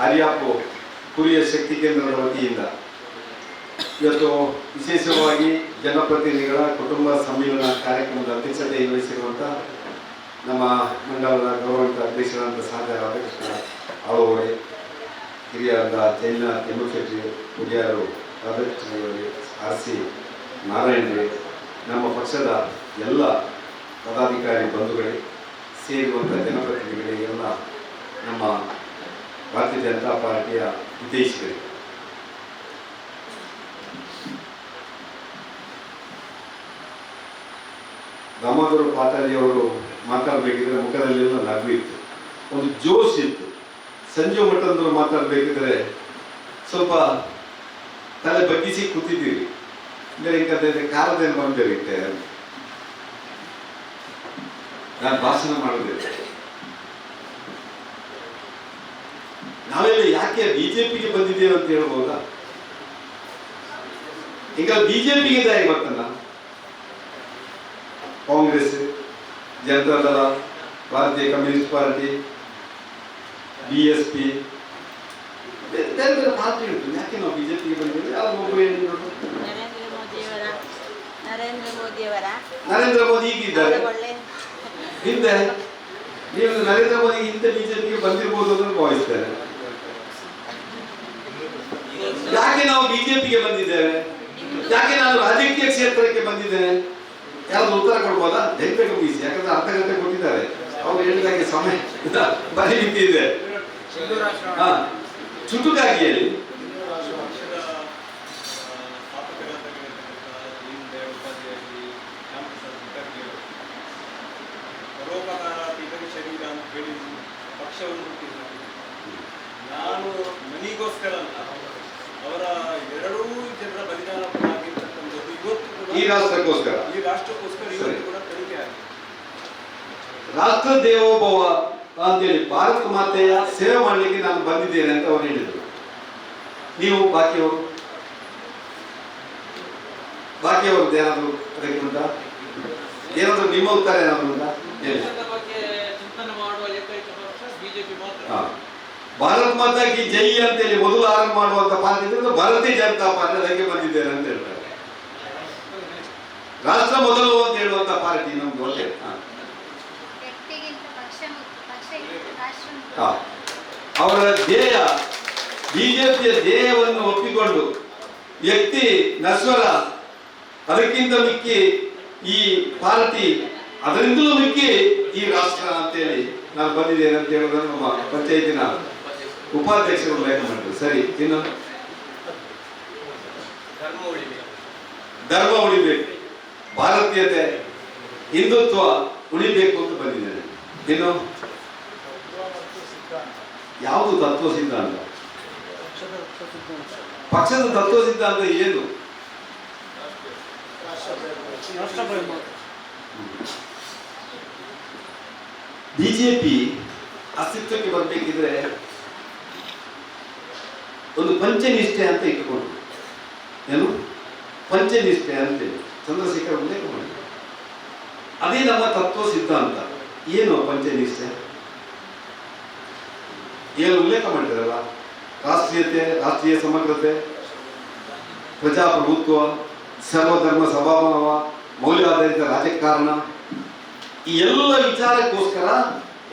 ಆರ್ಯಾಪು ಕುರಿಯ ಶಕ್ತಿ ಕೇಂದ್ರದ ವತಿಯಿಂದ ಇವತ್ತು ವಿಶೇಷವಾಗಿ ಜನಪ್ರತಿನಿಧಿಗಳ ಕುಟುಂಬ ಸಮ್ಮಿಲನ ಕಾರ್ಯಕ್ರಮದ ಅಧ್ಯಕ್ಷತೆ ವಹಿಸಿರುವಂಥ ನಮ್ಮ ಮಂಡಲದ ಗೌರವಾನ್ವಿತ ಅಧ್ಯಕ್ಷರಾದಂಥ ಸಾಧಕ ರಾಧಾಕೃಷ್ಣ ಆಳೋಡೆ, ಹಿರಿಯರಾದ ಜೈನ ಎನ್ನು ಶೆಟ್ಟಿ, ಪುಡಿಯಾರು ರಾಧಾಕೃಷ್ಣರವರೇ, ಆರ್.ಸಿ. ನಾರಾಯಣರೇ, ನಮ್ಮ ಪಕ್ಷದ ಎಲ್ಲ ಪದಾಧಿಕಾರಿ ಬಂಧುಗಳೇ, ಸೇರಿರುವಂಥ ಜನಪ್ರತಿನಿಧಿಗಳಿಗೆಲ್ಲ ನಮ್ಮ ಭಾರತೀಯ ಜನತಾ ಪಾರ್ಟಿಯ ಹಿತೈಷಿಗಳೇ, ದಾಮೋದರ ಪಾಟಲಿಯವರು ಮಾತಾಡಬೇಕಿದ್ರೆ ಮುಖದಲ್ಲೆಲ್ಲ ನಗು ಇತ್ತು, ಒಂದು ಜೋಶ್ ಇತ್ತು. ಸಂಜೆ ಮಟ್ಟಂದ್ರು ಮಾತಾಡಬೇಕಿದ್ರೆ ಸ್ವಲ್ಪ ತಲೆ ಬಗ್ಗಿಸಿ ಕೂತಿದ್ದೀರಿ, ಬೇರೆ ಕಾಲದೇನು ಬಂದಿರುತ್ತೆ. ನಾನು ಭಾಷಣ ಮಾಡೋದಿಲ್ಲ. ನಾವೆಲ್ಲ ಯಾಕೆ ಬಿಜೆಪಿಗೆ ಬಂದಿದ್ದೇವೆ ಅಂತ ಹೇಳ್ಬೋದಾ? ಈಗ ಬಿಜೆಪಿಗೆ ದಾರಿ ಗೊತ್ತಲ್ಲ, ಕಾಂಗ್ರೆಸ್, ಜನತಾದಳ, ಭಾರತೀಯ ಕಮ್ಯುನಿಸ್ಟ್ ಪಾರ್ಟಿ, BSP, ಬೇರೆ ಬೇರೆ ಪಾರ್ಟಿ ಉಂಟು. ಯಾಕೆ ನಾವು ಬಿಜೆಪಿಗೆ ಬಂದಿದ್ದೇವೆ? ಯಾರು ಒಬ್ಬ ಏನು ನರೇಂದ್ರ ಮೋದಿ ಈಗಿದ್ದಾರೆ ಹಿಂದೆ, ನೀವು ನರೇಂದ್ರ ಮೋದಿ ಹಿಂದೆ ಬಿಜೆಪಿಗೆ ಬಂದಿರ್ಬೋದು ಅಂತ ಭಾವಿಸ್ತೇನೆ. ಯಾಕೆ ನಾವು ಬಿಜೆಪಿಗೆ ಬಂದಿದ್ದೇವೆ? ಯಾಕೆ ನಾನು ರಾಜಕೀಯ ಕ್ಷೇತ್ರಕ್ಕೆ ಬಂದಿದ್ದೇನೆ? ಯಾರಾದ್ರೂ ಉತ್ತರ ಕೊಡ್ಬೋದಾ? ದಯವಿಟ್ಟು ಮುಗಿಸಿ, ಯಾಕಂದ್ರೆ ಅರ್ಧ ಗಂಟೆ ಕೊಟ್ಟಿದ್ದಾರೆ. ಅವ್ರು ಹೇಳಿದಾಗೆ ಸಮಯ ಬರೀತಿದೆ. ಚುಟುಕಾಗಿ ಹೇಳಿ. ಪಕ್ಷವನ್ನು ನಾನು ನನಗೋಸ್ಕರ ಅಲ್ಲ, ಅವರ ಎರಡೂ ಜನರ ಬಲಿದಾನ ಆಗಿರ್ತಕ್ಕಂಥದ್ದು ಇವತ್ತು ಈ ರಾಷ್ಟ್ರಕ್ಕೋಸ್ಕರ ಇವತ್ತು ಕೂಡ ತನಿಖೆ ಆಗಿದೆ. ರಾಷ್ಟ್ರ ದೇವೋಭವ ಅಂತೇಳಿ ಭಾರತ ಮಾತೆಯ ಸೇವೆ ಮಾಡಲಿಕ್ಕೆ ನಾನು ಬಂದಿದ್ದೇನೆ ಅಂತ ಅವರು ಹೇಳಿದರು. ನೀವು ಬಾಕಿಯವ್ರದ್ದು ಏನಾದ್ರು ಅದಕ್ಕೆ ಉಂಟಾ? ಏನಾದ್ರು ನಿಮ್ಮ ಉತ್ತರ ಏನಾದ್ರು ಉಂಟಾ? ಭಾರತ ಮಾತಾ ಕಿ ಜೈ ಅಂತೇಳಿ ಮೊದಲು ಆರಂಭ ಮಾಡುವಂತ ಪಾರ್ಟಿ ಭಾರತೀಯ ಜನತಾ ಪಾರ್ಟಿ, ಅದಕ್ಕೆ ಬಂದಿದ್ದೇನೆ ಅಂತ ಹೇಳ್ತಾರೆ. ರಾಷ್ಟ್ರ ಮೊದಲು ಅಂತ ಹೇಳುವಂತ ಪಾರ್ಟಿ ನಮ್ದು ಒಳ್ಳೆ. ಅವರ ಧ್ಯೇಯ, ಬಿಜೆಪಿಯ ಧ್ಯೇಯವನ್ನು ಒಪ್ಪಿಕೊಂಡು ವ್ಯಕ್ತಿ ನಶ್ವರ, ಅದಕ್ಕಿಂತ ಮಿಕ್ಕಿ ಈ ಪಾರ್ಟಿ, ಅದರಿಂದಲೂ ಮಿಕ್ಕಿ ಈ ರಾಷ್ಟ್ರ ಅಂತೇಳಿ ನಾನು ಬಂದಿದ್ದೇನೆ ಅಂತ ಹೇಳೋದನ್ನು ನಮ್ಮ ಪಂಚಾಯತಿನ ಉಪಾಧ್ಯಕ್ಷರು ಲೇಖ ಮಾಡಿದ್ರು. ಸರಿ, ಇನ್ನು ಧರ್ಮ ಉಳಿಬೇಕು, ಭಾರತೀಯತೆ, ಹಿಂದುತ್ವ ಉಳಿಬೇಕು ಅಂತ ಬಂದಿದ್ದೇನೆ. ಇನ್ನು ಯಾವುದು ತತ್ವ ಸಿದ್ಧಾಂತ? ಪಕ್ಷದ ತತ್ವ ಸಿದ್ಧಾಂತ ಏನು? ಬಿಜೆಪಿ ಅಸ್ತಿತ್ವಕ್ಕೆ ಬರಬೇಕಿದ್ರೆ ಒಂದು ಪಂಚನಿಷ್ಠೆ ಅಂತ ಇಟ್ಟುಕೊಂಡು, ಏನು ಪಂಚನಿಷ್ಠೆ ಅಂತೇಳಿ ಚಂದ್ರಶೇಖರ್ ಉಲ್ಲೇಖ ಮಾಡಿದ್ರು. ಅದೇ ನಮ್ಮ ತತ್ವ ಸಿದ್ಧಾಂತ. ಏನು ಪಂಚನಿಷ್ಠೆ? ಏನು ಉಲ್ಲೇಖ ಮಾಡಿದಾರಲ್ಲ, ರಾಷ್ಟ್ರೀಯತೆ, ರಾಷ್ಟ್ರೀಯ ಸಮಗ್ರತೆ, ಪ್ರಜಾಪ್ರಭುತ್ವ, ಸರ್ವಧರ್ಮ ಸ್ವಭಾವ, ಮೌಲ್ಯಾಧಾರಿತ ರಾಜಕಾರಣ, ಈ ಎಲ್ಲ ವಿಚಾರಕ್ಕೋಸ್ಕರ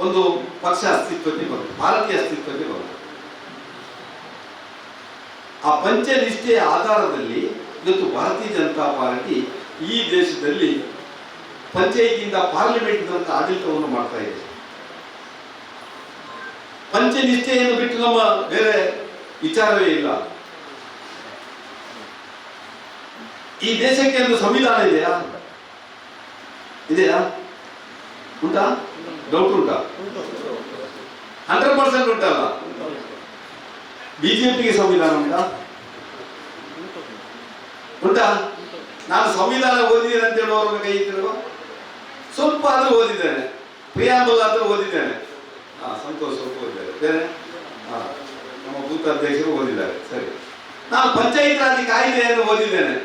ಒಂದು ಪಕ್ಷ ಅಸ್ತಿತ್ವಕ್ಕೆ ಬರುತ್ತೆ, ಭಾರತೀಯ ಅಸ್ತಿತ್ವಕ್ಕೆ ಬರುತ್ತೆ. ಆ ಪಂಚನಿಷ್ಠೆಯ ಆಧಾರದಲ್ಲಿ ಇವತ್ತು ಭಾರತೀಯ ಜನತಾ ಪಾರ್ಟಿ ಈ ದೇಶದಲ್ಲಿ ಪಂಚಾಯಿತಿಯಿಂದ ಪಾರ್ಲಿಮೆಂಟ್ ತನಕ ಆಡಳಿತವನ್ನು ಮಾಡ್ತಾ ಇದೆ. ಪಂಚನಿಷ್ಠೆಯನ್ನು ಬಿಟ್ಟು ನಮ್ಮ ಬೇರೆ ವಿಚಾರವೇ ಇಲ್ಲ. ಈ ದೇಶಕ್ಕೆ ಒಂದು ಸಂವಿಧಾನ ಇದೆಯಾ? ಉಂಟಾ? ಡೌಟ್ ಉಂಟಾ? 100% ಉಂಟಲ್ಲ. ಬಿಜೆಪಿಗೆ ಸಂವಿಧಾನ ಉಂಟಾ? ನಾನು ಸಂವಿಧಾನ ಓದಿದ್ದೇನೆ ಅಂತ ಹೇಳುವವರ ಕೈ ಇಟ್ಟಿರುವ ಸ್ವಲ್ಪ ಆದ್ರೂ ಓದಿದ್ದೇನೆ, ಪ್ರಿಯಾಂಬಲ್ ಆದ್ರೂ ಓದಿದ್ದೇನೆ. ಸಂತೋಷ, ಸ್ವಲ್ಪ ಓದಿದ್ದಾರೆ. ಬೇರೆ ನಮ್ಮ ಬೂತ್ ಅಧ್ಯಕ್ಷರು ಓದಿದ್ದಾರೆ. ಸರಿ, ನಾನು ಪಂಚಾಯತ್ ರಾಜ್ ಕಾಯ್ದೆಯನ್ನು ಓದಿದ್ದೇನೆ.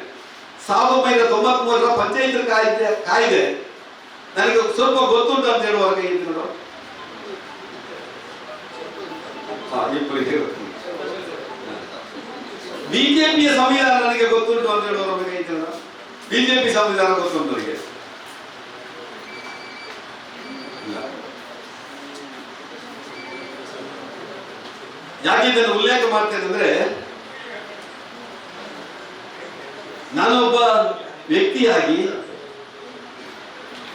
1993ರ ಪಂಚಾಯತ್ ಕಾಯ್ದೆ ನನಗೆ ಸ್ವಲ್ಪ ಗೊತ್ತುಂಟು ಅಂತ ಹೇಳುವವರೆಗೆ ಇದ್ರು. ಇಬ್ಬರಿಗೆ ಗೊತ್ತುಂಟು. ಬಿಜೆಪಿಯ ಸಂವಿಧಾನ ನನಗೆ ಗೊತ್ತುಂಟು ಅಂತ ಹೇಳುವವರ ಬಗ್ಗೆ ಐತಲ್ಲ, ಬಿಜೆಪಿ ಸಂವಿಧಾನ ಗೊತ್ತುಂಟು ನನಗೆ ಇಲ್ಲ. ಯಾಕೆ ಇದನ್ನು ಉಲ್ಲೇಖ ಮಾಡ್ತೇನೆ ಅಂದ್ರೆ, ನಾನೊಬ್ಬ ವ್ಯಕ್ತಿಯಾಗಿ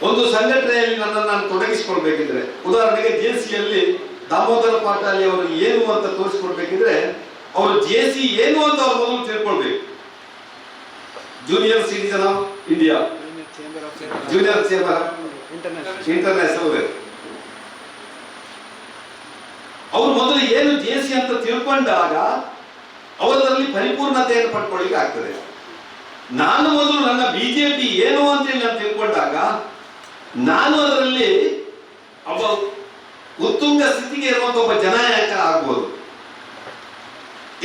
ಒಂದು ಸಂಘಟನೆಯಲ್ಲಿ ನನ್ನನ್ನು ನಾನು ತೊಡಗಿಸಿಕೊಳ್ಬೇಕಿದ್ರೆ, ಉದಾಹರಣೆಗೆ ಜೆಸಿಯಲ್ಲಿ ದಾಮೋದರ ಪಾಟೀಲ್ ಅವರು ಏನು ಅಂತ ತೋರಿಸಿಕೊಡ್ಬೇಕಿದ್ರೆ ಅವರು ಜೆಸಿ ಏನು ಅಂತ ಅವ್ರು ಮೊದಲು ತಿಳ್ಕೊಳ್ಬೇಕು. Junior citizen of India, junior chamber international, ಅವರು ಮೊದಲು ಏನು ಜೆಸಿ ಅಂತ ತಿಳ್ಕೊಂಡಾಗ ಅವರಲ್ಲಿ ಪರಿಪೂರ್ಣತೆಯನ್ನು ಪಡ್ಕೊಳ್ಳಿಕ್ಕೆ ಆಗ್ತದೆ. ನಾನು ಮೊದಲು ನನ್ನ ಬಿಜೆಪಿ ಏನು ಅಂತೇಳಿ ನಾನು ತಿಳ್ಕೊಂಡಾಗ ನಾನು ಅದರಲ್ಲಿ ಒಬ್ಬ ಉತ್ತುಂಗ ಸ್ಥಿತಿಗೆ ಇರುವಂತ ಒಬ್ಬ ಜನನಾಯಕ ಆಗ್ಬೋದು,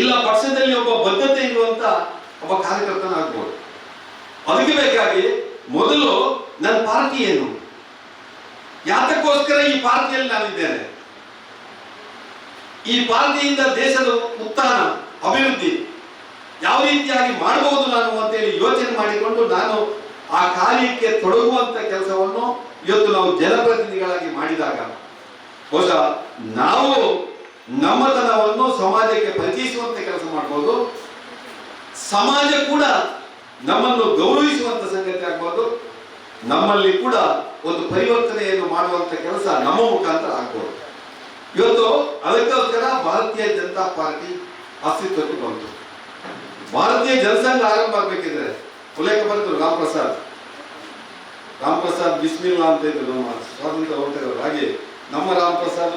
ಇಲ್ಲ ಪಕ್ಷದಲ್ಲಿ ಒಬ್ಬ ಬದ್ಧತೆ ಇರುವಂತ ಒಬ್ಬ ಕಾರ್ಯಕರ್ತನ ಆಗ್ಬೋದು. ಅದಕ್ಕೆ ಬೇಕಾಗಿ ಮೊದಲು ನನ್ನ ಪಾರ್ಟಿ ಏನು, ಯಾತಕ್ಕೋಸ್ಕರ ಈ ಪಾರ್ಟಿಯಲ್ಲಿ ನಾನಿದ್ದೇನೆ, ಈ ಪಾರ್ಟಿಯಿಂದ ದೇಶದ ಉತ್ಥಾನ ಅಭಿವೃದ್ಧಿ ಯಾವ ರೀತಿಯಾಗಿ ಮಾಡಬಹುದು ನಾನು ಅಂತೇಳಿ ಯೋಚನೆ ಮಾಡಿಕೊಂಡು ನಾನು ಆ ಕಾರ್ಯಕ್ಕೆ ತೊಡಗುವಂತ ಕೆಲಸವನ್ನು ಇವತ್ತು ನಾವು ಜನಪ್ರತಿನಿಧಿಗಳಾಗಿ ಮಾಡಿದಾಗ ಬಹುಶಃ ನಾವು ನಮ್ಮತನವನ್ನು ಸಮಾಜಕ್ಕೆ ಪರಿಚಯಿಸುವಂತ ಕೆಲಸ ಮಾಡಬಹುದು, ಸಮಾಜ ಕೂಡ ನಮ್ಮನ್ನು ಗೌರವಿಸುವಂತ ಸಂಗತಿ ಆಗ್ಬೋದು, ನಮ್ಮಲ್ಲಿ ಕೂಡ ಒಂದು ಪರಿವರ್ತನೆಯನ್ನು ಮಾಡುವಂತ ಕೆಲಸ ನಮ್ಮ ಮುಖಾಂತರ ಆಗ್ಬೋದು. ಇವತ್ತು ಅದಕ್ಕೋಸ್ಕರ ಭಾರತೀಯ ಜನತಾ ಪಾರ್ಟಿ ಅಸ್ತಿತ್ವಕ್ಕೆ ಬಂತು. ಭಾರತೀಯ ಜನಸಂಘ ಆರಂಭ ಆಗಬೇಕಿದ್ರೆ ಉಲ್ಲೇಖ ಬಂತು ರಾಮ್ ಪ್ರಸಾದ್ ಬಿಸ್ಮಿಲ್ಲಾ ಅಂತ ಇದ್ರು ನಮ್ಮ ಸ್ವಾತಂತ್ರ್ಯ ಹೋರಾಟಗಾರರು. ಹಾಗೆ ನಮ್ಮ ರಾಮ್ ಪ್ರಸಾದ್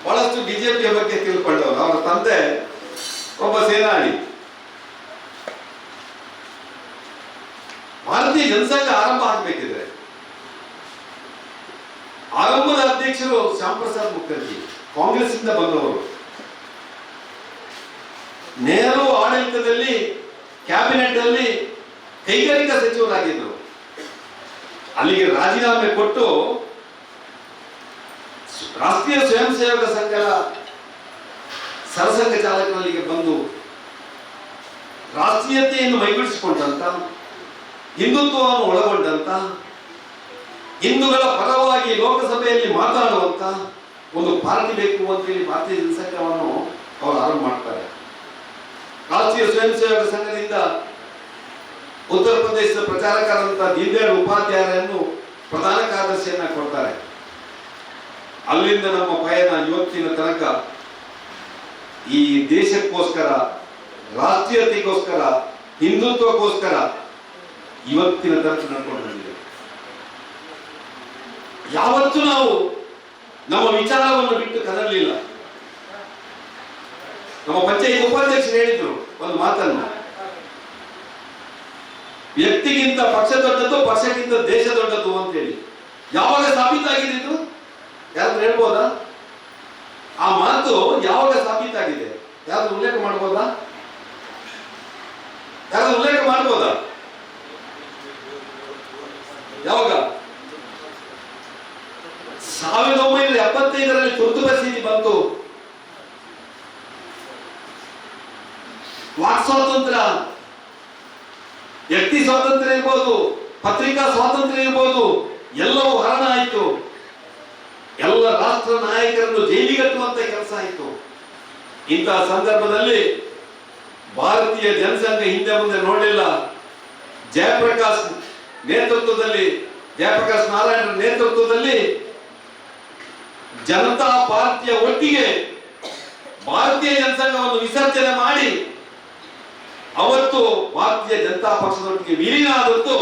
ಬಹಳಷ್ಟು ಬಿಜೆಪಿಯ ಬಗ್ಗೆ ತಿಳ್ಕೊಂಡವರು. ಅವರ ತಂದೆ ಒಬ್ಬ ಸೇನಾನಿ. ಭಾರತೀಯ ಜನಸಂಘ ಆರಂಭ ಆಗಬೇಕಿದ್ರೆ ಆರಂಭದ ಅಧ್ಯಕ್ಷರು ಶ್ಯಾಮ್ ಪ್ರಸಾದ್ ಮುಖರ್ಜಿ, ಕಾಂಗ್ರೆಸ್ ಇಂದ ಬಂದವರು. ನೆಹರು ಆಡಳಿತದಲ್ಲಿ ಕ್ಯಾಬಿನೆಟ್ ಅಲ್ಲಿ ಕೈಗಾರಿಕಾ ಸಚಿವರಾಗಿದ್ದರು. ಅಲ್ಲಿಗೆ ರಾಜೀನಾಮೆ ಕೊಟ್ಟು ರಾಷ್ಟ್ರೀಯ ಸ್ವಯಂ ಸೇವಕ ಸಂಘದ ಸರಸಂಘ ಚಾಲಕರಲ್ಲಿಗೆ ಬಂದು ರಾಷ್ಟ್ರೀಯತೆಯನ್ನು ಮೈಗೂಡಿಸಿಕೊಂಡಂತ, ಹಿಂದುತ್ವವನ್ನು ಒಳಗೊಂಡಂತ, ಹಿಂದೂಗಳ ಪರವಾಗಿ ಲೋಕಸಭೆಯಲ್ಲಿ ಮಾತನಾಡುವಂತ ಒಂದು ಪಾರ್ಟಿ ಬೇಕು ಅಂತೇಳಿ ಭಾರತೀಯ ಜನಸಂಘವನ್ನು ಅವರು ಆರಂಭ ಮಾಡ್ತಾರೆ. ರಾಷ್ಟ್ರೀಯ ಸ್ವಯಂ ಸೇವಕ ಸಂಘದಿಂದ ಉತ್ತರ ಪ್ರದೇಶದ ಪ್ರಚಾರಕರಾದಂತಹ ದೀನದಯಾಳ್ ಉಪಾಧ್ಯಾಯರನ್ನು ಪ್ರಧಾನ ಕಾರ್ಯದರ್ಶಿಯನ್ನ ಕೊಡ್ತಾರೆ. ಅಲ್ಲಿಂದ ನಮ್ಮ ಪಯಣ ಇವತ್ತಿನ ತನಕ ಈ ದೇಶಕ್ಕೋಸ್ಕರ, ರಾಷ್ಟ್ರೀಯತೆಗೋಸ್ಕರ, ಹಿಂದುತ್ವಕ್ಕೋಸ್ಕರ ಇವತ್ತಿನ ತನಕ ನಡ್ಕೊಂಡು ಬಂದಿದೆ. ಯಾವತ್ತೂ ನಾವು ನಮ್ಮ ವಿಚಾರವನ್ನು ಬಿಟ್ಟು ಕದಲಿಲ್ಲ. ನಮ್ಮ ಪಂಚಾಯತ್ ಉಪಾಧ್ಯಕ್ಷರು ಹೇಳಿದ್ರು ಒಂದು ಮಾತನ್ನು, ವ್ಯಕ್ತಿಗಿಂತ ಪಕ್ಷ ದೊಡ್ಡದು, ಪಕ್ಷಕ್ಕಿಂತ ದೇಶ ದೊಡ್ಡದು ಅಂತ ಹೇಳಿ. ಯಾವಾಗ ಸಾಬೀತಾಗಿದ್ದು ಯಾರು ಹೇಳ್ಬೋದಾ? ಆ ಮಾತು ಯಾವಾಗ ಸಾಬೀತಾಗಿದೆ? ಯಾರು ಉಲ್ಲೇಖ ಮಾಡ್ಬೋದಾ? ಯಾರು ಉಲ್ಲೇಖ ಮಾಡ್ಬೋದಾ? ಯಾವಾಗ? 1975ರಲ್ಲಿ ತುರ್ತು ಪರಿಸ್ಥಿತಿ ಬಂತು. ವಾಕ್ ಸ್ವಾತಂತ್ರ್ಯ, ವ್ಯಕ್ತಿ ಸ್ವಾತಂತ್ರ್ಯ ಇರ್ಬೋದು, ಪತ್ರಿಕಾ ಸ್ವಾತಂತ್ರ್ಯ ಇರ್ಬೋದು, ಎಲ್ಲವೂ ಹರಣ ಆಯಿತು. ಎಲ್ಲ ರಾಷ್ಟ್ರ ನಾಯಕರನ್ನು ಜೈಲಿಗಟ್ಟುವಂತ ಕೆಲಸ ಆಯಿತು. ಇಂತಹ ಸಂದರ್ಭದಲ್ಲಿ ಭಾರತೀಯ ಜನಸಂಘ ಹಿಂದೆ ಮುಂದೆ ನೋಡಲಿಲ್ಲ. ಜಯಪ್ರಕಾಶ್ ನೇತೃತ್ವದಲ್ಲಿ, ಜಯಪ್ರಕಾಶ್ ನಾರಾಯಣ ನೇತೃತ್ವದಲ್ಲಿ ಜನತಾ ಪಾರ್ಟಿಯ ಒಟ್ಟಿಗೆ ಭಾರತೀಯ ಜನಸಂಘವನ್ನು ವಿಸರ್ಜನೆ ಮಾಡಿ ಅವತ್ತು ಭಾರತೀಯ ಜನತಾ ಪಕ್ಷದೊಟ್ಟಿಗೆ ವಿಲೀನ ಆದದ್ದು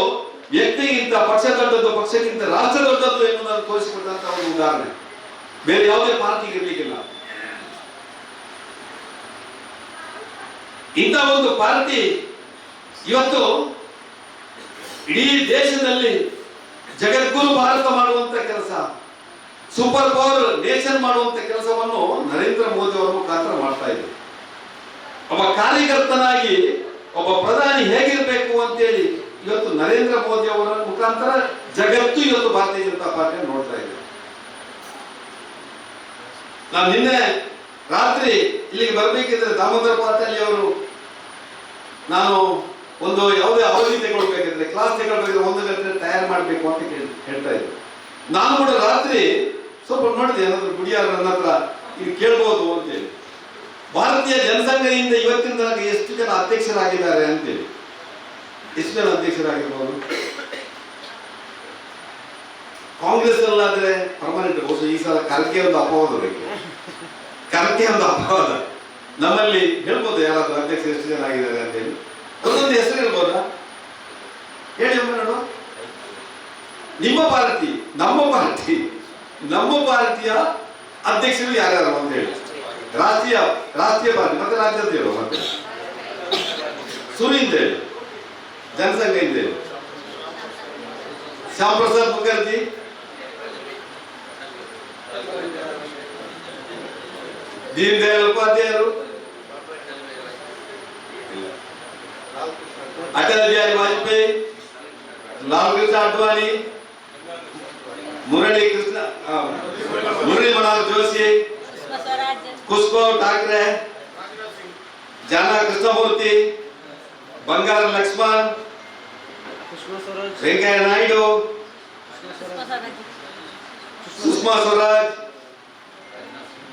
ವ್ಯಕ್ತಿಗಿಂತ ಪಕ್ಷ ದೊಡ್ಡದು, ಪಕ್ಷಕ್ಕಿಂತ ರಾಷ್ಟ್ರ ದೊಡ್ಡದು ಎನ್ನುವುದನ್ನು ತೋರಿಸಿಕೊಟ್ಟಂತಹ ಒಂದು ಉದಾಹರಣೆ ಬೇರೆ ಯಾವುದೇ ಪಾರ್ಟಿಗೆ ಇರಲಿಕ್ಕಿಲ್ಲ. ಇಂಥ ಒಂದು ಪಾರ್ಟಿ ಇವತ್ತು ಇಡೀ ದೇಶದಲ್ಲಿ ಜಗದ್ಗುರು ಭಾರತ ಮಾಡುವಂತ ಕೆಲಸ, ಸೂಪರ್ ಪವರ್ ನೇಷನ್ ಮಾಡುವಂತ ಕೆಲಸವನ್ನು ನರೇಂದ್ರ ಮೋದಿ ಅವರ ಮುಖಾಂತರ ಮಾಡ್ತಾ ಇದ್ದಾರೆ. ಒಬ್ಬ ಕಾರ್ಯಕರ್ತನಾಗಿ ಒಬ್ಬ ಪ್ರಧಾನಿ ಹೇಗಿರಬೇಕು ಅಂತೇಳಿ ಇವತ್ತು ನರೇಂದ್ರ ಮೋದಿ ಅವರ ಮುಖಾಂತರ ಜಗತ್ತು ಇವತ್ತು ಭಾರತೀಯ ಜನತಾ ಪಾರ್ಟಿಯನ್ನು ನೋಡ್ತಾ ಇದೆ. ನಾನು ನಿನ್ನೆ ರಾತ್ರಿ ಇಲ್ಲಿಗೆ ಬರಬೇಕಿದ್ರೆ ದಾಮೋದರ ಪಾಟೀಲ್ ಅವರು ನಾನು ಒಂದು ಯಾವುದೇ ಅವಧಿ ತಗೊಳ್ಬೇಕಿದ್ರೆ ಕ್ಲಾಸ್ ತಗೊಳ್ಬೇಕಿದ್ರೆ 1 ಗಂಟೆ ತಯಾರು ಮಾಡಬೇಕು ಅಂತ ಹೇಳ್ತಾ ಇದ್ರು. ನಾನು ಕೂಡ ರಾತ್ರಿ ಸ್ವಲ್ಪ ನೋಡಿದೆ, ಏನಾದ್ರು ಗುಡಿಯಾರ ನನ್ನ ಹತ್ರ ಇದು ಕೇಳ್ಬೋದು ಅಂತೇಳಿ. ಭಾರತೀಯ ಜನಸಂಘದಿಂದ ಇವತ್ತಿನ ತನಕ ಎಷ್ಟು ಜನ ಅಧ್ಯಕ್ಷರಾಗಿದ್ದಾರೆ ಅಂತೇಳಿ, ಎಷ್ಟು ಜನ ಅಧ್ಯಕ್ಷರಾಗಿರ್ಬೋದು? ಕಾಂಗ್ರೆಸ್ ಅಲ್ಲಾದ್ರೆ ಪರ್ಮನೆಂಟ್. ಬಹುಶಃ ಈ ಸಲ ಖರ್ಗೆ ಒಂದು ಅಪವಾದ ಬೇಕು, ಖರ್ಗೆ ಒಂದು ಅಪವಾದ. ನಮ್ಮಲ್ಲಿ ಹೇಳ್ಬೋದು ಯಾರಾದ್ರೂ ಅಧ್ಯಕ್ಷ ಎಷ್ಟು ಜನ ಆಗಿದ್ದಾರೆ ಅಂತೇಳಿ, ಒಂದೊಂದು ಹೆಸರು ಹೇಳ್ಬೋದಾ? ಹೇಳಿ ಅಮ್ಮ ನೋಡುವ. ನಿಮ್ಮ ಪಾರ್ಟಿ, ನಮ್ಮ ಪಾರ್ಟಿಯ ಅಧ್ಯಕ್ಷರು ಯಾರ್ಯಾರು ಅಂತ ಹೇಳಿ. ರಾಷ್ಟ್ರೀಯ ಪಾರ್ಟಿ ಮತ್ತೆ ರಾಜ್ಯದ ಹೇಳುವ, ಮತ್ತೆ ಸುನಿಂದ ಹೇಳಿ, ಜನಸಂಘದಿಂದ ಹೇಳಿ. ಶ್ಯಾಮ್ ಪ್ರಸಾದ್ ಮುಖರ್ಜಿ, ದೀನ್ ದಯಾಳ್ ಉಪಾಧ್ಯಾಯರು, ಅಟಲ್ ಬಿಹಾರಿ ವಾಜಪೇಯಿ, ಲಾಲ್ ಕೃಷ್ಣ ಅಡ್ವಾಣಿ, ಮುರಳಿ ಮನೋಹರ್ ಜೋಶಿ, ಕುಷ್ಕೋ ಠಾಕ್ರೆ, ಜಾನ ಕೃಷ್ಣಮೂರ್ತಿ, ಬಂಗಾರ ಲಕ್ಷ್ಮಣ್, ವೆಂಕಯ್ಯ ನಾಯ್ಡು, ಸುಷ್ಮಾ ಸ್ವರಾಜ್,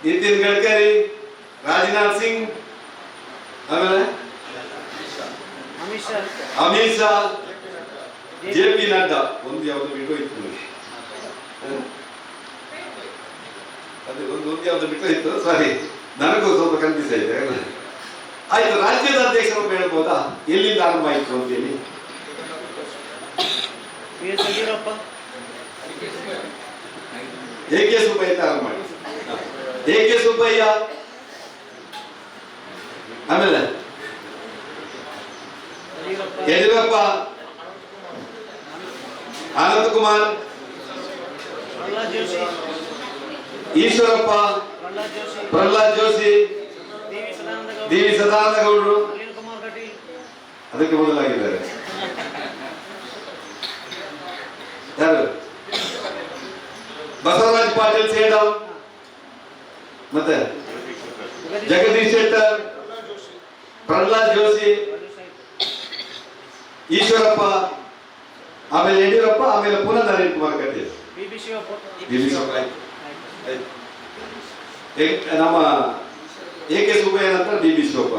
ನಿತಿನ್ ಗಡ್ಕರಿ, ರಾಜನಾಥ್ ಸಿಂಗ್, ಆಮೇಲೆ ಅಮಿತ್ ಶಾ, JP ನಡ್ಡಾ. ಒಂದು ಯಾವ್ದು ಬಿಟ್ಟೋಯ್ತು ನನಗೆ, ಅದೇ ಒಂದು ಯಾವ್ದು ಬಿಟ್ಟೋಯ್ತು, ಸಾರಿ, ನನಗೂ ಸ್ವಲ್ಪ ಕನ್ಫ್ಯೂಸ್ ಆಯ್ತು. ಆಯ್ತು, ರಾಜ್ಯದ ಅಧ್ಯಕ್ಷರು ಹೇಳ್ಬೋದಾ ಎಲ್ಲಿಂದ ಆರಂಭ ಆಯ್ತು ಅಂತೇಳಿ? AK ಸುಬ್ಬಯ್ಯ ಆರಂಭ ಮಾಡಿ, AK ಸುಬ್ಬಯ್ಯ, ಆಮೇಲೆ ಯಡಿಯೂರಪ್ಪ, ಆನಂದ್ ಕುಮಾರ್, ಈಶ್ವರಪ್ಪ, ಪ್ರಹ್ಲಾದ್ ಜೋಶಿ, ಡಿ.ವಿ. ಸದಾನಂದ ಗೌಡರು ಅದಕ್ಕೆ ಮೊದಲಾಗಿದ್ದಾರೆ. ಯಾರು? ಬಸವರಾಜ್ ಪಾಟೀಲ್ ಸೇಡಂ, ಮತ್ತೆ ಜಗದೀಶ್ ಶೆಟ್ಟರ್, ಪ್ರಹ್ಲಾದ್ ಜೋಶಿ, ಈಶ್ವರಪ್ಪ, ಆಮೇಲೆ ಯಡಿಯೂರಪ್ಪ, ಆಮೇಲೆ ಪುನಃ ನಳಿನ್ ಕುಮಾರ್ ಕಟೀಲ್, ನಮ್ಮ AK ಸುಬ್ಬಯ್ಯ ನಂತರ DB ಶಿವಪ್ಪ.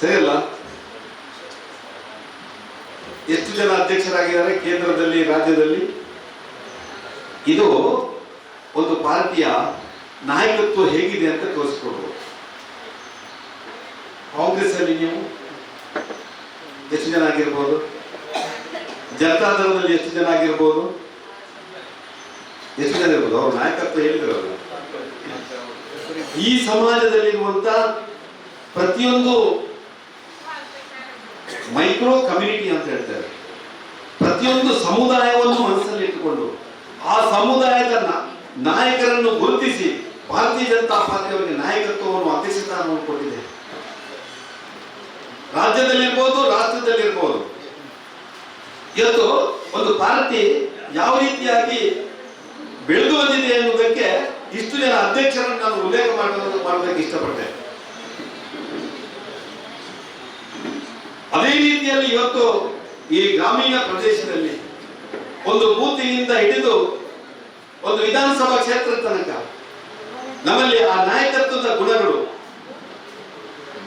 ಸರಿ ಅಲ್ಲ? ಎಷ್ಟು ಜನ ಅಧ್ಯಕ್ಷರಾಗಿದ್ದಾರೆ ಕೇಂದ್ರದಲ್ಲಿ, ರಾಜ್ಯದಲ್ಲಿ? ಇದು ಒಂದು ಪಾರ್ಟಿಯ ನಾಯಕತ್ವ ಹೇಗಿದೆ ಅಂತ ತೋರಿಸ್ಕೊಡ್ಬೋದು. ಕಾಂಗ್ರೆಸ್ ಅಲ್ಲಿ ನೀವು ಎಷ್ಟು ಜನ ಆಗಿರ್ಬೋದು? ಜನತಾದಳದಲ್ಲಿ ಎಷ್ಟು ಜನ ಆಗಿರ್ಬೋದು? ಎಷ್ಟು ಜನ ಇರ್ಬೋದು? ಅವ್ರ ನಾಯಕತ್ವ ಹೇಳಿದ್ರು ಅವರು. ಈ ಸಮಾಜದಲ್ಲಿರುವಂತ ಪ್ರತಿಯೊಂದು ಮೈಕ್ರೋ ಕಮ್ಯುನಿಟಿ ಅಂತ ಹೇಳ್ತಾರೆ, ಪ್ರತಿಯೊಂದು ಸಮುದಾಯವನ್ನು ಮನಸ್ಸಲ್ಲಿ ಇಟ್ಟುಕೊಂಡು ಆ ಸಮುದಾಯದ ನಾಯಕರನ್ನು ಗುರುತಿಸಿ ಭಾರತೀಯ ಜನತಾ ಪಾರ್ಟಿ ಅವರಿಗೆ ನಾಯಕತ್ವವನ್ನು, ಅಧ್ಯಕ್ಷ ಸ್ಥಾನವನ್ನು ಕೊಟ್ಟಿದೆ. ರಾಜ್ಯದಲ್ಲಿರ್ಬೋದು, ರಾಷ್ಟ್ರದಲ್ಲಿರ್ಬೋದು. ಇವತ್ತು ಒಂದು ಪಾರ್ಟಿ ಯಾವ ರೀತಿಯಾಗಿ ಬೆಳೆದು ಬಂದಿದೆ ಎನ್ನುವುದಕ್ಕೆ ಇಷ್ಟು ಜನ ಅಧ್ಯಕ್ಷರನ್ನು ನಾನು ಉಲ್ಲೇಖ ಮಾಡೋದಕ್ಕೆ ಇಷ್ಟಪಟ್ಟೆ. ಅದೇ ರೀತಿಯಲ್ಲಿ ಇವತ್ತು ಈ ಗ್ರಾಮೀಣ ಪ್ರದೇಶದಲ್ಲಿ ಒಂದು ಬೂತಿನಿಂದ ಹಿಡಿದು ಒಂದು ವಿಧಾನಸಭಾ ಕ್ಷೇತ್ರ ತನಕ ನಮ್ಮಲ್ಲಿ ಆ ನಾಯಕತ್ವದ ಗುಣಗಳು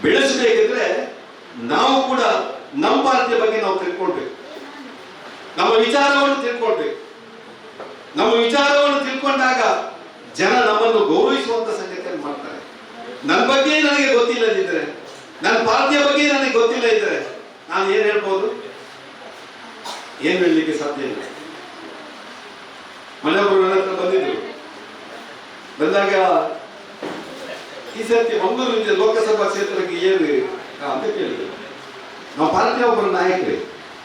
ಬೆಳೆಸಬೇಕಿದ್ರೆ ನಾವು ಕೂಡ ನಮ್ಮ ಪಾರ್ಟಿಯ ಬಗ್ಗೆ ನಾವು ತಿಳ್ಕೊಳ್ಬೇಕು, ನಮ್ಮ ವಿಚಾರವನ್ನು ತಿಳ್ಕೊಳ್ಬೇಕು. ನಮ್ಮ ವಿಚಾರವನ್ನು ತಿಳ್ಕೊಂಡಾಗ ಜನ ನಮ್ಮನ್ನು ಗೌರವಿಸುವಂತ ಸಂಗತಿಯನ್ನು ಮಾಡ್ತಾರೆ. ನನ್ನ ಬಗ್ಗೆ ನನಗೆ ಗೊತ್ತಿಲ್ಲದಿದ್ರೆ, ನನ್ನ ಪಾರ್ಟಿಯ ಬಗ್ಗೆ ನನಗೆ ಗೊತ್ತಿಲ್ಲ ಇದ್ರೆ ನಾನು ಏನ್ ಹೇಳ್ಬೋದು? ಏನ್ ಹೇಳಲಿಕ್ಕೆ ಸಾಧ್ಯ ಇಲ್ಲ. ಮನೆಯೊಬ್ಬರು ನನ್ನ ಹತ್ರ ಬಂದಿದ್ರು. ಬಂದಾಗ ಈ ಸರ್ತಿ ಮಂಗಳೂರು ಲೋಕಸಭಾ ಕ್ಷೇತ್ರಕ್ಕೆ ಏನು ಅಂತ ಕೇಳಿದ್ರು. ನಾವು ಪಾರ್ಟಿಯ ಒಬ್ಬರು ನಾಯಕರೇ,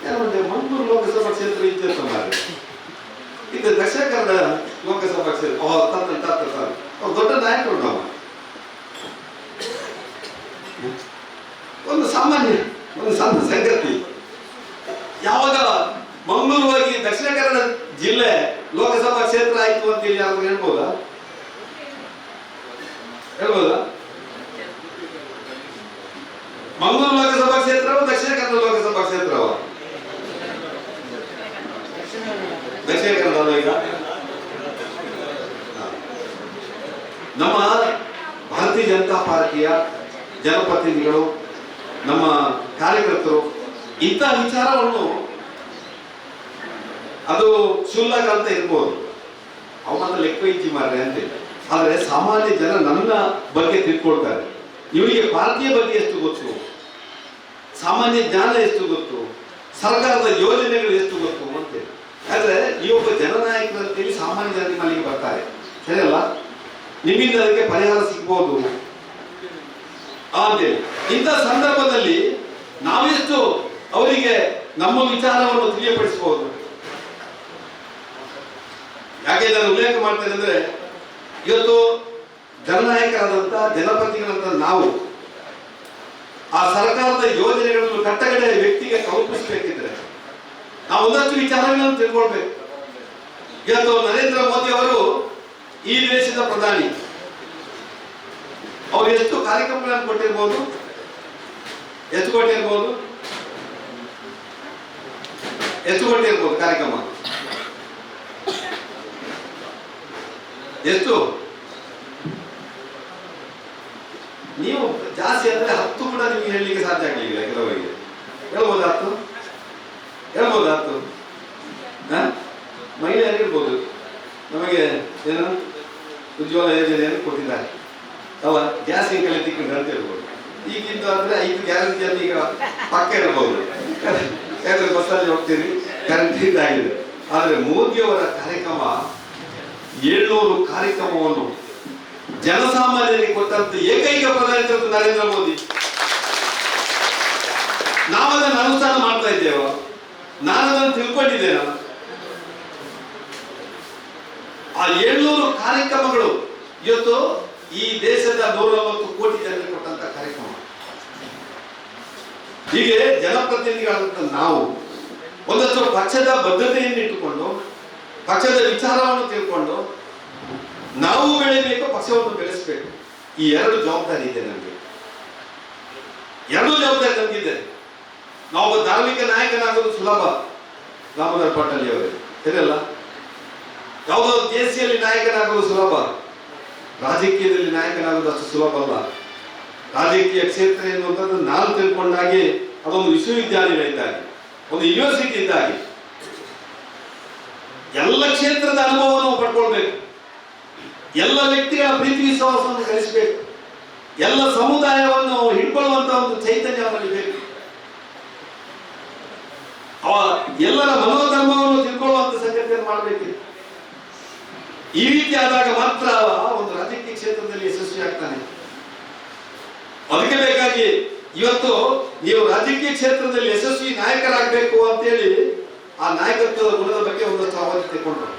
ಯಾರಂದ್ರೆ ಮಂಗಳೂರು ಲೋಕಸಭಾ ಕ್ಷೇತ್ರ ಇದ್ದ ಮಾರೆ, ಇದು ದಕ್ಷಿಣ ಕನ್ನಡ ಲೋಕಸಭಾ ಕ್ಷೇತ್ರ ಅವ್ರು ದೊಡ್ಡ ನಾಯಕರು. ನಾವು ಒಂದು ಸಾಮಾನ್ಯ ಒಂದು ಸಣ್ಣ ಸಂಗತಿ, ಯಾವಾಗ ಮಂಗಳೂರು ಹೋಗಿ ದಕ್ಷಿಣ ಕನ್ನಡ ಜಿಲ್ಲೆ ಲೋಕಸಭಾ ಕ್ಷೇತ್ರ ಆಯ್ತು ಅಂತೇಳಿ ಯಾರು ಹೇಳ್ಬೋದಾ? ಲೋಕಸಭಾ ಕ್ಷೇತ್ರವ ದಕ್ಷಿಣ ಕನ್ನಡ ಈಗ ನಮ್ಮ ಭಾರತೀಯ ಜನತಾ ಪಾರ್ಟಿಯ ಜನಪ್ರತಿನಿಧಿಗಳು ನಮ್ಮ ಕಾರ್ಯಕರ್ತರು ಇಂಥ ವಿಚಾರವನ್ನು ಅದು ಕ್ಷುಲ್ಲಕ ಅಂತ ಇರ್ಬೋದು, ಅವನ್ನ ಲೆಕ್ಕ ಇಚ್ಚಿ ಮಾಡ್ರೆ ಅಂತ. ಆದರೆ ಸಾಮಾನ್ಯ ಜನ ನನ್ನ ಬಗ್ಗೆ ತಿಳ್ಕೊಳ್ತಾರೆ, ಇವರಿಗೆ ಪಾರ್ಟಿಯ ಬಗ್ಗೆ ಎಷ್ಟು ಗೊತ್ತು, ಸಾಮಾನ್ಯ ಜ್ಞಾನ ಎಷ್ಟು ಗೊತ್ತು, ಸರ್ಕಾರದ ಯೋಜನೆಗಳು ಎಷ್ಟು ಗೊತ್ತು ಅಂತ. ಆದ್ರೆ ಈ ಒಬ್ಬ ಜನನಾಯಕರಂತೇಳಿ ಸಾಮಾನ್ಯ ಜನ ನಿಮ್ಮಲ್ಲಿಗೆ ಬರ್ತಾರೆ, ಸರಿಯಲ್ಲ, ನಿಮ್ಮಿಂದ ಅದಕ್ಕೆ ಪರಿಹಾರ ಸಿಗ್ಬೋದು ಅಂತೇಳಿ. ಇಂಥ ಸಂದರ್ಭದಲ್ಲಿ ನಾವೆಷ್ಟು ಅವರಿಗೆ ನಮ್ಮ ವಿಚಾರವನ್ನು ತಿಳಿಯಪಡಿಸಬಹುದು. ಯಾಕೆ ನಾನು ಉಲ್ಲೇಖ ಮಾಡ್ತೇನೆ ಅಂದ್ರೆ, ಇವತ್ತು ಜನನಾಯಕರಾದಂತ ಜನಪ್ರತಿನಿಧಿಗಳಂತ ನಾವು ಆ ಸರ್ಕಾರದ ಯೋಜನೆಗಳನ್ನು ಕಟ್ಟಕಡೆ ವ್ಯಕ್ತಿಗೆ ತಲುಪಿಸಬೇಕಿದ್ರೆ ನಾವು ಒಂದಷ್ಟು ವಿಚಾರಗಳನ್ನು ತಿಳ್ಕೊಳ್ಬೇಕು. ಇವತ್ತು ನರೇಂದ್ರ ಮೋದಿ ಅವರು ಈ ದೇಶದ ಪ್ರಧಾನಿ, ಅವರು ಎಷ್ಟು ಕಾರ್ಯಕ್ರಮಗಳನ್ನು ಕೊಟ್ಟಿರ್ಬೋದು, ಎಷ್ಟು ಕೊಟ್ಟಿರ್ಬೋದು ಕಾರ್ಯಕ್ರಮ ಎಷ್ಟು? ನೀವು ಜಾಸ್ತಿ ಅಂದ್ರೆ 10 ಕೂಡ ನಿಮ್ಗೆ ಹೇಳಲಿಕ್ಕೆ ಸಾಧ್ಯ ಆಗಲಿಲ್ಲ. ಕೆಲವರಿಗೆ ಹೇಳ್ಬೋದಾಯ್ತು ಮಹಿಳೆಯರಿರ್ಬೋದು, ನಮಗೆ ಏನು ಉಜ್ವಲ ಯೋಜನೆಯನ್ನು ಕೊಟ್ಟಿದ್ದಾರೆ ಅಲ್ಲ, ಗ್ಯಾಸ್ ಇಂಕಲ್ಲಿ ತಿಕ್ಕೊಂಡು ಅಂತ ಹೇಳ್ಬೋದು. ಈಗಿಂತ ಅಂದ್ರೆ 5 ಗ್ಯಾರಂಟಿಯಲ್ಲಿ ಈಗ ಪಕ್ಕ ಇರಬಹುದು, ಯಾಕಂದ್ರೆ ಬಸ್ಸಲ್ಲಿ ಹೋಗ್ತೀರಿ ಗ್ಯಾರಂಟಿ ಇದಾಗಿದೆ. ಆದರೆ ಮೋದಿಯವರ ಕಾರ್ಯಕ್ರಮ 700 ಕಾರ್ಯಕ್ರಮವನ್ನು ಜನಸಾಮಾನ್ಯರಿಗೆ ಕೊಟ್ಟಂತ ಏಕೈಕ ಪ್ರಧಾನಿ ನರೇಂದ್ರ ಮೋದಿ. ನಾವದನ್ನು ಅನುಷ್ಠಾನ ಮಾಡ್ತಾ ಇದ್ದೇವ, ನಾನು ಅದನ್ನು ತಿಳ್ಕೊಂಡಿದ್ದೇನೆ. ಆ 700 ಕಾರ್ಯಕ್ರಮಗಳು ಇವತ್ತು ಈ ದೇಶದ 140 ಕೋಟಿ ಜನರಿಗೆ ಕೊಟ್ಟಂತ ಕಾರ್ಯಕ್ರಮ. ಹೀಗೆ ಜನಪ್ರತಿನಿಧಿಗಳಾದಂತ ನಾವು ಒಂದಷ್ಟು ಪಕ್ಷದ ಬದ್ಧತೆಯನ್ನು ಇಟ್ಟುಕೊಂಡು, ಪಕ್ಷದ ವಿಚಾರವನ್ನು ತಿಳ್ಕೊಂಡು ನಾವು ಬೆಳೆಯಬೇಕು, ಪಕ್ಷವನ್ನು ಬೆಳೆಸಬೇಕು. ಈ 2 ಜವಾಬ್ದಾರಿ ಇದೆ ನಮಗೆ, 2 ಜವಾಬ್ದಾರಿ ನಮಗಿದೆ. ನಾವು ಧಾರ್ಮಿಕ ನಾಯಕನಾಗೋದು ಸುಲಭ, ದಾಮೋದರ ಪಟ್ಟಲಿ ಅವರೇ ಸರಿಯಲ್ಲ. ಯಾವುದೋ ದೇಶಿಯಲ್ಲಿ ನಾಯಕನಾಗೋದು ಸುಲಭ, ರಾಜಕೀಯದಲ್ಲಿ ನಾಯಕನಾಗೋದು ಅಷ್ಟು ಸುಲಭ ಅಲ್ಲ. ರಾಜಕೀಯ ಕ್ಷೇತ್ರ ಎನ್ನುವಂಥದ್ದು ನಾನು ತಿಳ್ಕೊಂಡಾಗೆ ಅದೊಂದು ವಿಶ್ವವಿದ್ಯಾಲಯ ಇದ್ದಾಗೆ, ಒಂದು ಯೂನಿವರ್ಸಿಟಿ ಇದ್ದಾಗೆ. ಎಲ್ಲ ಕ್ಷೇತ್ರದ ಅನುಭವವನ್ನು ಪಡ್ಕೊಳ್ಬೇಕು, ಎಲ್ಲ ವ್ಯಕ್ತಿಗಳ ಪ್ರೀತಿ ವಿಶ್ವಾಸವನ್ನು ಗಳಿಸಬೇಕು, ಎಲ್ಲ ಸಮುದಾಯವನ್ನು ಹಿಡ್ಕೊಳ್ಳುವಂತ ಒಂದು ಚೈತನ್ಯ ಅವರಲ್ಲಿ ಬೇಕು. ಎಲ್ಲರ ಮನೋಧರ್ಮವನ್ನು ತಿಳ್ಕೊಳ್ಳುವಂತ ಸಂಗತಿಯನ್ನು ಮಾಡಬೇಕು. ಈ ರೀತಿ ಆದಾಗ ಮಾತ್ರ ಒಂದು ರಾಜಕೀಯ ಕ್ಷೇತ್ರದಲ್ಲಿ ಯಶಸ್ವಿ ಆಗ್ತಾನೆ. ಅದಕ್ಕೆ ಬೇಕಾಗಿ ಇವತ್ತು ನೀವು ರಾಜಕೀಯ ಕ್ಷೇತ್ರದಲ್ಲಿ ಯಶಸ್ವಿ ನಾಯಕರಾಗಬೇಕು ಅಂತೇಳಿ ಆ ನಾಯಕತ್ವದ ಗುಣದ ಬಗ್ಗೆ ಒಂದಷ್ಟು ಅವಧಿ ತೆಗೆದುಕೊಂಡ್ರು.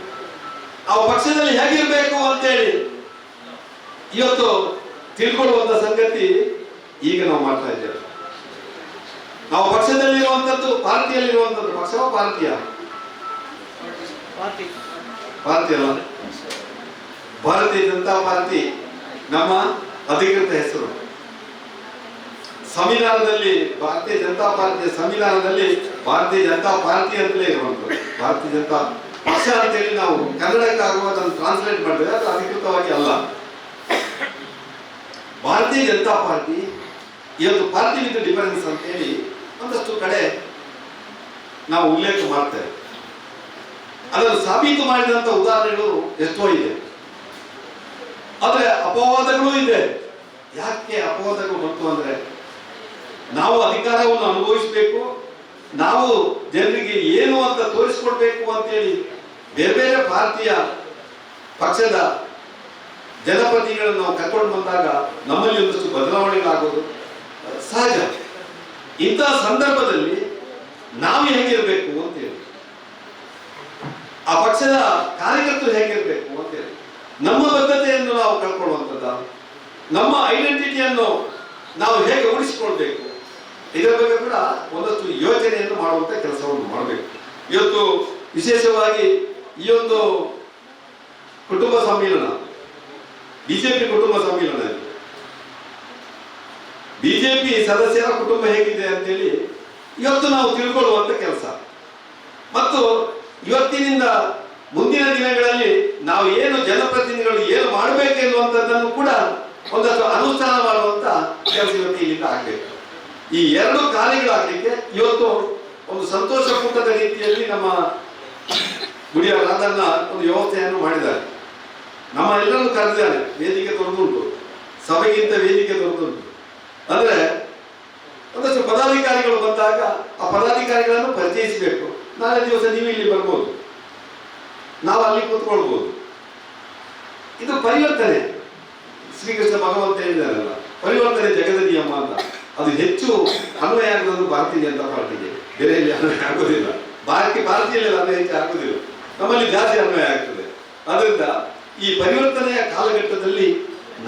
ಆ ಪಕ್ಷದಲ್ಲಿ ಹೇಗಿರ್ಬೇಕು ಅಂತೇಳಿ ಇವತ್ತು ತಿಳ್ಕೊಳ್ಳುವಂತ ಸಂಗತಿ ಈಗ ನಾವು ಮಾಡ್ತಾ ಇದ್ದೇವೆ. ನಾವು ಪಕ್ಷದಲ್ಲಿರುವಂತದ್ದು, ಪಾರ್ಟಿಯಲ್ಲಿರುವಂತದ್ದು, ಪಕ್ಷವ ಪಾರ್ಟಿಯ ಪಾರ್ಟಿ ಅಲ್ಲ, ಭಾರತೀಯ ಜನತಾ ಪಾರ್ಟಿ ನಮ್ಮ ಅಧಿಕೃತ ಹೆಸರು. ಸಂವಿಧಾನದಲ್ಲಿ ಭಾರತೀಯ ಜನತಾ ಪಾರ್ಟಿಯ ಸಂವಿಧಾನದಲ್ಲಿ ಭಾರತೀಯ ಜನತಾ ಪಾರ್ಟಿ ಅಂತಲೇ ಇರುವಂತದ್ದು. ಭಾರತೀಯ ಜನತಾ ಪಕ್ಷ ಅಂತೇಳಿ ನಾವು ಕನ್ನಡಕ್ಕೆ ಆಗುವುದನ್ನು ಟ್ರಾನ್ಸ್ಲೇಟ್ ಮಾಡಿದ್ರೆ ಅದು ಅಧಿಕೃತವಾಗಿ ಅಲ್ಲ. ಭಾರತೀಯ ಜನತಾ ಪಾರ್ಟಿ ಇವತ್ತು ಪಾರ್ಟಿ ವಿತ್ ಡಿಫರೆನ್ಸ್ ಅಂತೇಳಿ ಒಂದಷ್ಟು ಕಡೆ ನಾವು ಉಲ್ಲೇಖ ಮಾಡ್ತೇವೆ. ಅದನ್ನು ಸಾಬೀತು ಮಾಡಿದಂತ ಉದಾಹರಣೆಗಳು ಎಷ್ಟೋ ಇದೆ. ಆದ್ರೆ ಅಪವಾದಗಳು ಇದೆ. ಯಾಕೆ ಅಪವಾದಗಳು ಬಂತು ಅಂದ್ರೆ, ನಾವು ಅಧಿಕಾರವನ್ನು ಅನುಭವಿಸಬೇಕು, ನಾವು ಜನರಿಗೆ ಏನು ಅಂತ ತೋರಿಸ್ಕೊಡ್ಬೇಕು ಅಂತೇಳಿ ಬೇರೆ ಬೇರೆ ಪಾರ್ಟಿಯ ಪಕ್ಷದ ಜನಪ್ರತಿನಿಧಿಗಳನ್ನು ನಾವು ಕರ್ಕೊಂಡು ಬಂದಾಗ ನಮ್ಮಲ್ಲಿ ಒಂದಷ್ಟು ಬದಲಾವಣೆಗಳಾಗೋದು ಸಹಜ. ಇಂತಹ ಸಂದರ್ಭದಲ್ಲಿ ನಾವು ಹೇಗಿರಬೇಕು ಅಂತೇಳಿ, ಆ ಪಕ್ಷದ ಕಾರ್ಯಕರ್ತರು ಹೇಗಿರಬೇಕು ಅಂತೇಳಿ, ನಮ್ಮ ಬದ್ಧತೆಯನ್ನು ನಾವು ಕಳ್ಕೊಳ್ಳುವಂಥದ್ದು, ನಮ್ಮ ಐಡೆಂಟಿಟಿಯನ್ನು ನಾವು ಹೇಗೆ ಉಳಿಸಿಕೊಳ್ಬೇಕು, ಇದರ ಬಗ್ಗೆ ಕೂಡ ಒಂದಷ್ಟು ಯೋಚನೆಯನ್ನು ಮಾಡುವಂತ ಕೆಲಸವನ್ನು ಮಾಡಬೇಕು. ಇವತ್ತು ವಿಶೇಷವಾಗಿ ಈ ಒಂದು ಕುಟುಂಬ ಸಮ್ಮೇಳನ, ಬಿಜೆಪಿ ಕುಟುಂಬ ಸಮ್ಮೇಳನ, ಬಿಜೆಪಿ ಸದಸ್ಯರ ಕುಟುಂಬ ಹೇಗಿದೆ ಅಂತೇಳಿ ಇವತ್ತು ನಾವು ತಿಳ್ಕೊಳ್ಳುವಂತ ಕೆಲಸ. ಮತ್ತು ಇವತ್ತಿನಿಂದ ಮುಂದಿನ ದಿನಗಳಲ್ಲಿ ನಾವು ಏನು ಜನಪ್ರತಿನಿಧಿಗಳು ಏನು ಮಾಡಬೇಕೆನ್ನುವಂಥದ್ದನ್ನು ಕೂಡ ಒಂದಷ್ಟು ಅನುಷ್ಠಾನ ಮಾಡುವಂತ ಕೆಲಸ ಇವತ್ತು ಇಲ್ಲಿಂದ ಆಗಬೇಕು. ಈ ಎರಡು ಕಾರ್ಯಗಳಾಗಲಿಕ್ಕೆ ಇವತ್ತು ಒಂದು ಸಂತೋಷಪೂರ್ಣದ ರೀತಿಯಲ್ಲಿ ನಮ್ಮ ಗುಡಿಯ ರಾಧನ್ನ ಒಂದು ವ್ಯವಸ್ಥೆಯನ್ನು ಮಾಡಿದ್ದಾರೆ. ನಮ್ಮ ಎಲ್ಲರನ್ನು ಕರೆದಿದ್ದಾರೆ. ವೇದಿಕೆ ದೊಡ್ಡದುಂಟು, ಸಭೆಗಿಂತ ವೇದಿಕೆ ದೊಡ್ಡದುಂಟು. ಅಂದ್ರೆ ಒಂದಷ್ಟು ಪದಾಧಿಕಾರಿಗಳು ಬಂದಾಗ ಆ ಪದಾಧಿಕಾರಿಗಳನ್ನು ಪರಿಚಯಿಸಬೇಕು. ನಾಳೆ ದಿವಸ ನೀವು ಇಲ್ಲಿ ಬರ್ಬೋದು, ನಾವು ಅಲ್ಲಿ ಕೂತ್ಕೊಳ್ಬೋದು. ಇದು ಪರಿವರ್ತನೆ. ಶ್ರೀಕೃಷ್ಣ ಭಗವಂತ ಹೇಳಿದಾರಲ್ಲ, ಪರಿವರ್ತನೆ ಜಗದ ನಿಯಮ ಅಂತ. ಅದು ಹೆಚ್ಚು ಅನ್ವಯ ಆಗೋದು ಭಾರತೀಯ ಜನತಾ ಪಾರ್ಟಿಗೆ, ಬೇರೆ ಎಲ್ಲಿ ಅನ್ವಯ ಆಗೋದಿಲ್ಲ. ಭಾರತೀಯಲ್ಲಿ ಅನ್ವಯ ಹೆಚ್ಚು ಆಗೋದಿಲ್ಲ, ನಮ್ಮಲ್ಲಿ ಜಾಸ್ತಿ ಅನ್ವಯ ಆಗ್ತದೆ. ಅದರಿಂದ ಈ ಪರಿವರ್ತನೆಯ ಕಾಲಘಟ್ಟದಲ್ಲಿ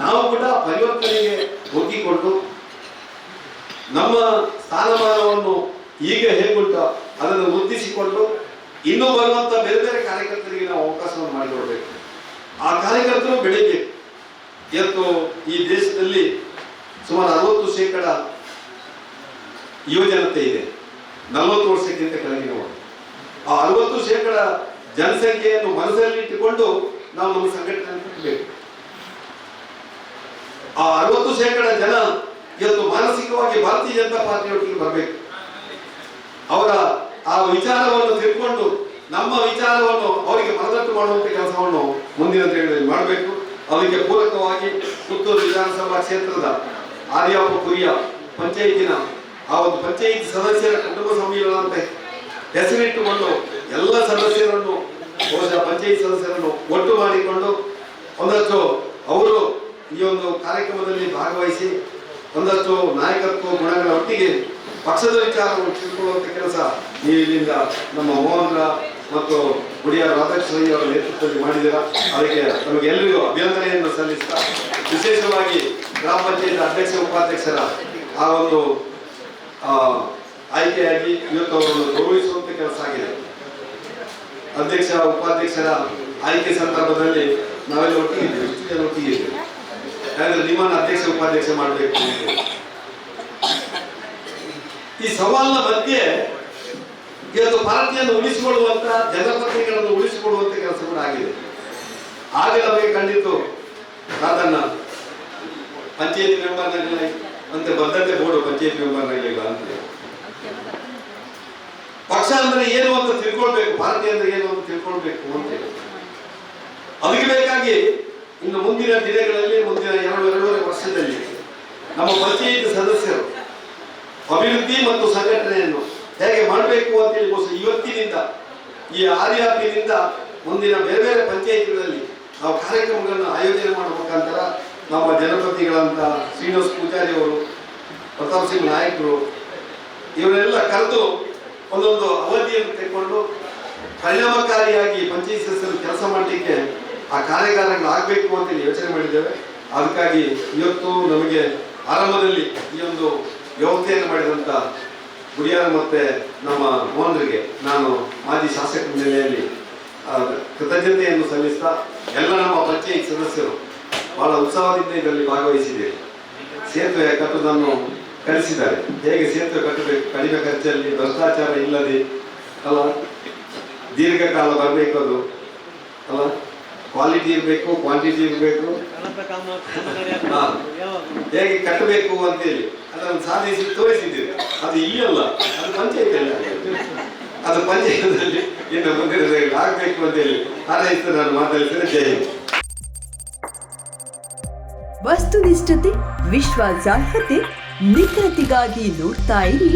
ನಾವು ಕೂಡ ಪರಿವರ್ತನೆಗೆ ಒಗ್ಗಿಕೊಂಡು ನಮ್ಮ ಸ್ಥಾನಮಾನವನ್ನು ಈಗ ಹೇಗುಂಟು ಅದನ್ನು ವೃದ್ಧಿಸಿಕೊಂಡು ಇನ್ನೂ ಬರುವಂತ ಬೇರೆ ಬೇರೆ ಕಾರ್ಯಕರ್ತರಿಗೆ ನಾವು ಅವಕಾಶವನ್ನು ಮಾಡಿಕೊಡ್ಬೇಕು. ಆ ಕಾರ್ಯಕರ್ತರು ಬೆಳಿಬೇಕು. ಇವತ್ತು ಈ ದೇಶದಲ್ಲಿ ಸುಮಾರು 60% ಯುವಜನತೆ ಇದೆ, 40 ವರ್ಷಕ್ಕಿಂತ ಕೆಳಗಿನವರು. ಆ 60% ಜನಸಂಖ್ಯೆಯನ್ನು ಮನಸ್ಸಲ್ಲಿಟ್ಟುಕೊಂಡು ನಾವು ನಮ್ಮ ಸಂಘಟನೆಯನ್ನು ಕಟ್ಟಬೇಕು. ಆ 60% ಜನ ಇವತ್ತು ಮಾನಸಿಕವಾಗಿ ಭಾರತೀಯ ಜನತಾ ಪಾರ್ಟಿಯೊಟ್ಟಿಗೆ ಬರಬೇಕು. ಅವರ ಆ ವಿಚಾರವನ್ನು ತಿಳ್ಕೊಂಡು ನಮ್ಮ ವಿಚಾರವನ್ನು ಅವರಿಗೆ ಮನದಟ್ಟು ಮಾಡುವಂತ ಕೆಲಸವನ್ನು ಮುಂದಿನ ದಿನಗಳಲ್ಲಿ ಮಾಡಬೇಕು. ಅದಕ್ಕೆ ಪೂರಕವಾಗಿ ಪುತ್ತೂರು ವಿಧಾನಸಭಾ ಕ್ಷೇತ್ರದ ಆರ್ಯಾಪುರಿಯ ಪಂಚಾಯಿತಿನ ಆ ಒಂದು ಪಂಚಾಯಿತಿ ಸದಸ್ಯರ ಕುಟುಂಬ ಸಮ್ಮೇಳನ ಅಂತ ಹೆಸರಿಟ್ಟುಕೊಂಡು ಎಲ್ಲ ಸದಸ್ಯರನ್ನು, ಬಹುಶಃ ಪಂಚಾಯಿತಿ ಸದಸ್ಯರನ್ನು ಒಟ್ಟು ಮಾಡಿಕೊಂಡು ಒಂದಷ್ಟು ಅವರು ಈ ಒಂದು ಕಾರ್ಯಕ್ರಮದಲ್ಲಿ ಭಾಗವಹಿಸಿ ಒಂದಷ್ಟು ನಾಯಕತ್ವ ಗುಣಗಳ ಒಟ್ಟಿಗೆ ಪಕ್ಷದ ವಿಚಾರವನ್ನು ತಿಳ್ಕೊಳ್ಳುವಂತ ಕೆಲಸ ನೀವು ಇಲ್ಲಿಂದ ನಮ್ಮ ಮೋಹನ್ ಮತ್ತು ಗುಡಿಯ ರಾಧಾಕೃಷ್ಣ ಅವರ ನೇತೃತ್ವದಲ್ಲಿ ಮಾಡಿದ್ದೀರಾ. ಅದಕ್ಕೆ ನಮಗೆ ಎಲ್ಲರಿಗೂ ಅಭಿನಂದನೆಯನ್ನು ಸಲ್ಲಿಸ್ತಾ, ವಿಶೇಷವಾಗಿ ಗ್ರಾಮ ಪಂಚಾಯತ್ ಅಧ್ಯಕ್ಷ ಉಪಾಧ್ಯಕ್ಷರ ಆ ಒಂದು ಆಯ್ಕೆಯಾಗಿ ಇವತ್ತು ಅವರನ್ನು ಗೌರವಿಸುವಂತ ಕೆಲಸ ಆಗಿದೆ. ಅಧ್ಯಕ್ಷ ಉಪಾಧ್ಯಕ್ಷರ ಆಯ್ಕೆ ಸಂದರ್ಭದಲ್ಲಿ ನಾವೆಲ್ಲ ಒಟ್ಟಿಗೆ ಇದ್ದೇವೆ, ಇಷ್ಟು ಜನ ಒಟ್ಟಿಗೆ ಇದ್ದೇವೆ. ಯಾಕಂದ್ರೆ ನಿಮ್ಮನ್ನು ಅಧ್ಯಕ್ಷ ಉಪಾಧ್ಯಕ್ಷ ಮಾಡಬೇಕು. ಈ ಸವಾಲಿನ ಮಧ್ಯೆ ಇವತ್ತು ಪಾರ್ಟಿಯನ್ನು ಉಳಿಸಿಕೊಳ್ಳುವಂತ ಜನಪ್ರತಿನಿಧಿಗಳನ್ನು ಉಳಿಸಿಕೊಳ್ಳುವಂತ ಕೆಲಸ ಕೂಡ ಆಗಿದೆ. ಆಗ ನಮಗೆ ಕಂಡಿತ್ತು ಅದನ್ನ ಪಂಚಾಯತಿ ಮೆಂಬರ್ನಲ್ಲಿ ಅಂತ ಬದ್ಧತೆ ಬೋರ್ಡು ಪಂಚಾಯತಿ ಮೆಂಬರ್ನಲ್ಲಿಲ್ಲ ಅಂತ. ಪಕ್ಷ ಅಂದ್ರೆ ಏನು ಅಂತ ತಿಳ್ಕೊಳ್ಬೇಕು, ಪಾರ್ಟಿ ಅಂದ್ರೆ ಏನು ಅಂತ ತಿಳ್ಕೊಳ್ಬೇಕು ಅಂತ. ಅದಕ್ಕೆ ಬೇಕಾಗಿ ಇನ್ನು ಮುಂದಿನ ದಿನಗಳಲ್ಲಿ, ಮುಂದಿನ 2-2.5 ವರ್ಷದಲ್ಲಿ ನಮ್ಮ ಪಂಚಾಯತ್ ಸದಸ್ಯರು ಅಭಿವೃದ್ಧಿ ಮತ್ತು ಸಂಘಟನೆಯನ್ನು ಹೇಗೆ ಮಾಡಬೇಕು ಅಂತೇಳಿ ಇವತ್ತಿನಿಂದ ಈ ಆರ್ಯಾಪಿನಿಂದ ಮುಂದಿನ ಬೇರೆ ಬೇರೆ ಪಂಚಾಯಿತಿಗಳಲ್ಲಿ ನಾವು ಕಾರ್ಯಕ್ರಮಗಳನ್ನು ಆಯೋಜನೆ ಮಾಡುವ ಮುಖಾಂತರ ನಮ್ಮ ಜನಪ್ರತಿನಿಧಿಗಳಂತ ಶ್ರೀನಿವಾಸ್ ಪೂಜಾರಿ ಅವರು, ಪ್ರತಾಪ್ ಸಿಂಗ್ ನಾಯಕರು ಇವರೆಲ್ಲ ಕರೆದು ಒಂದೊಂದು ಅವಧಿಯನ್ನು ತೆಗೆದುಕೊಂಡು ಪರಿಣಾಮಕಾರಿಯಾಗಿ ಪಂಚಾಯತ್ ಸದಸ್ಯರು ಕೆಲಸ ಮಾಡಲಿಕ್ಕೆ ಆ ಕಾರ್ಯಕಾರಗಳಾಗಬೇಕು ಅಂತೇಳಿ ಯೋಚನೆ ಮಾಡಿದ್ದೇವೆ. ಅದಕ್ಕಾಗಿ ಇವತ್ತು ನಮಗೆ ಆರಂಭದಲ್ಲಿ ಈ ಒಂದು ವ್ಯವಸ್ಥೆಯನ್ನು ಮಾಡಿದಂಥ ಗುಡಿಯಾರ ಮತ್ತೆ ನಮ್ಮ ಮೋಹನ್ರಿಗೆ ನಾನು ಮಾಜಿ ಶಾಸಕರ ನೆಲೆಯಲ್ಲಿ ಕೃತಜ್ಞತೆಯನ್ನು ಸಲ್ಲಿಸ್ತಾ, ಎಲ್ಲ ನಮ್ಮ ಪಂಚಾಯತ್ ಸದಸ್ಯರು ಬಹಳ ಉತ್ಸಾಹದಿಂದ ಇದರಲ್ಲಿ ಭಾಗವಹಿಸಿದ್ದೇವೆ. ಸೇತುವೆ ಕಟ್ಟುವುದನ್ನು ಕಲಿಸಿದ್ದಾರೆ. ಹೇಗೆ ಸೇತುವೆ ಕಟ್ಟಬೇಕು, ಕಡಿಮೆ ಖರ್ಚಲ್ಲಿ, ಭ್ರಷ್ಟಾಚಾರ ಇಲ್ಲದೆ ಅಲ್ಲ, ದೀರ್ಘಕಾಲ ಬರಬೇಕು, ಅದು ಅಲ್ಲ, ಕ್ವಾಲಿಟಿ ಇರಬೇಕು, ಕ್ವಾಂಟಿಟಿ ಇರಬೇಕು, ಹೇಗೆ ಕಟ್ಟಬೇಕು ಅಂತೇಳಿ ಅದನ್ನು ಸಾಧಿಸಿ ತೋರಿಸಿದ್ದೀರಿ. ಅದು ಇಲ್ಲಲ್ಲ, ಅದು ಪಂಚಾಯತಿಯಲ್ಲಿ ಅದು ಪಂಚಾಯತ್ನಲ್ಲಿ ಇನ್ನು ಮುಂದಿನ ಆಗಬೇಕು ಅಂತೇಳಿ ಹಾರೈಸಿ ನಾನು ಮಾತಾಡ್ತೇನೆ. ಜೈ ಹಿಂದ್. ವಸ್ತುನಿಷ್ಠತೆ, ವಿಶ್ವಾಸಾರ್ಹತೆ, ನಿಖರತೆಗಾಗಿ ನೋಡ್ತಾ ಇರಿ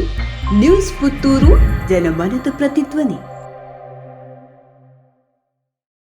ನ್ಯೂಸ್ ಪುತ್ತೂರು, ಜನಮನದ ಪ್ರತಿಧ್ವನಿ.